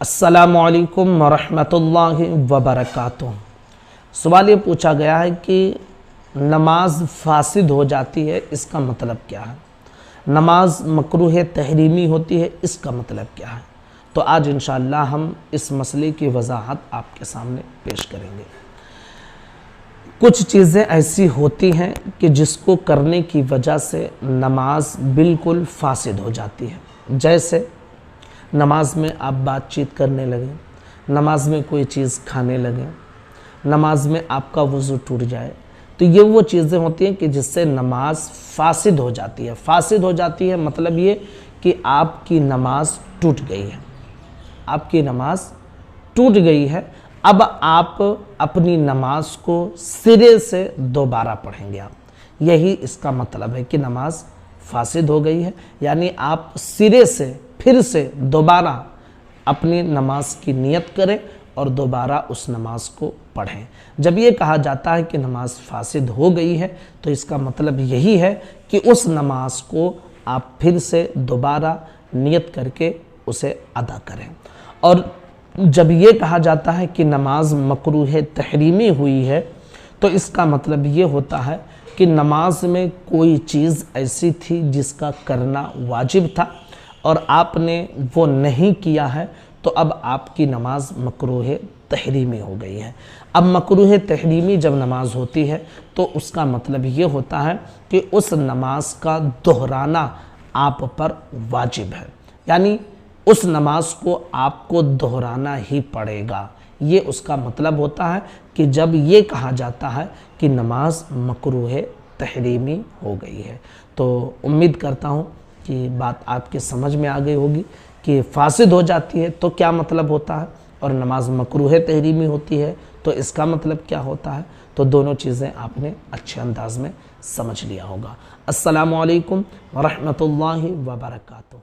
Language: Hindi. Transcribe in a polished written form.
अस्सलामुअलैकुम वरहमतुल्लाहि वबरकातुहू। सवाल ये पूछा गया है कि नमाज फासिद हो जाती है, इसका मतलब क्या है। नमाज मकरूह तहरीमी होती है, इसका मतलब क्या है। तो आज इंशाअल्लाह हम इस मसले की वजाहत आपके सामने पेश करेंगे। कुछ चीज़ें ऐसी होती हैं कि जिसको करने की वजह से नमाज बिल्कुल फासिद हो जाती है। जैसे नमाज में आप बातचीत करने लगे, नमाज में कोई चीज़ खाने लगे, नमाज में आपका वज़ू टूट जाए, तो ये वो चीज़ें होती हैं कि जिससे नमाज फासिद हो जाती है। फासिद हो जाती है मतलब ये कि आपकी नमाज टूट गई है, आपकी नमाज टूट गई है। अब आप अपनी नमाज को सिरे से दोबारा पढ़ेंगे। आप यही इसका मतलब है कि नमाज फासिद हो गई है, यानी आप सिरे से फिर से दोबारा अपनी नमाज की नियत करें और दोबारा उस नमाज को पढ़ें। जब ये कहा जाता है कि नमाज फासिद हो गई है, तो इसका मतलब यही है कि उस नमाज को आप फिर से दोबारा नियत करके उसे अदा करें। और जब ये कहा जाता है कि नमाज मकरूह तहरीमी हुई है, तो इसका मतलब ये होता है कि नमाज में कोई चीज़ ऐसी थी जिसका करना वाजिब था और आपने वो नहीं किया है, तो अब आपकी नमाज मकरूह तहरीमी हो गई है। अब मकरूह तहरीमी जब नमाज होती है तो उसका मतलब ये होता है कि उस नमाज का दोहराना आप पर वाजिब है, यानी उस नमाज को आपको दोहराना ही पड़ेगा। ये उसका मतलब होता है कि जब ये कहा जाता है कि नमाज मकरूह तहरीमी हो गई है। तो उम्मीद करता हूँ कि बात आपके समझ में आ गई होगी कि फासिद हो जाती है तो क्या मतलब होता है और नमाज मकरूह तहरीमी होती है तो इसका मतलब क्या होता है। तो दोनों चीज़ें आपने अच्छे अंदाज में समझ लिया होगा। अस्सलामु अलैकुम वरहमतुल्लाहि वबरकातुहू।